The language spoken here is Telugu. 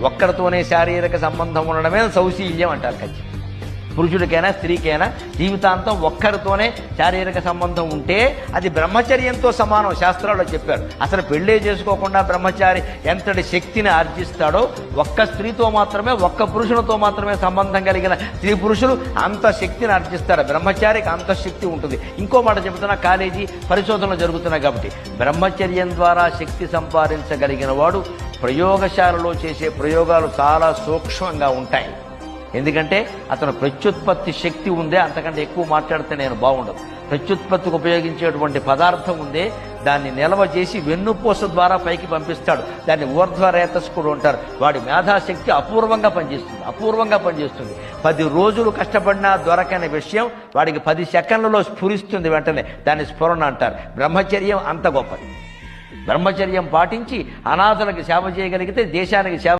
ఒక్కరితోనే శారీరక సంబంధం ఉండడమే సౌశీల్యం అంటారు. ఖచ్చితంగా పురుషుడికైనా స్త్రీకైనా జీవితాంతం ఒక్కరితోనే శారీరక సంబంధం ఉంటే అది బ్రహ్మచర్యంతో సమానం. శాస్త్రాల్లో చెప్పారు. అసలు పెళ్ళే చేసుకోకుండా బ్రహ్మచారి ఎంతటి శక్తిని ఆర్జిస్తాడో, ఒక్క స్త్రీతో మాత్రమే, ఒక్క పురుషునితో మాత్రమే సంబంధం కలిగిన స్త్రీ పురుషులు అంత శక్తిని ఆర్జిస్తారు. బ్రహ్మచారికి అంత శక్తి ఉంటుంది. ఇంకో మాట చెబుతున్నా, కాలేజీ పరిశోధనలు జరుగుతున్నాయి కాబట్టి బ్రహ్మచర్యం ద్వారా శక్తి సంపాదించగలిగిన వాడు ప్రయోగశాలలో చేసే ప్రయోగాలు చాలా సూక్ష్మంగా ఉంటాయి. ఎందుకంటే అతను ప్రత్యుత్పత్తి శక్తి ఉందే, అంతకంటే ఎక్కువ మాట్లాడితే నేను బాగుండదు. ప్రత్యుత్పత్తికి ఉపయోగించేటువంటి పదార్థం ఉందే, దాన్ని నిల్వ చేసి వెన్నుపూస ద్వారా పైకి పంపిస్తాడు. దాన్ని ఊర్ధ్వరేతస్కుడు అంటారు. వాడి మేధాశక్తి అపూర్వంగా పనిచేస్తుంది. 10 రోజులు కష్టపడినా దొరకని విషయం వాడికి 10 సెకండ్లలో స్ఫురిస్తుంది. వెంటనే దాన్ని స్ఫురణ అంటారు. బ్రహ్మచర్యం అంత గొప్పది. బ్రహ్మచర్యం పాటించి అనాథులకు సేవ చేయగలిగితే దేశానికి సేవ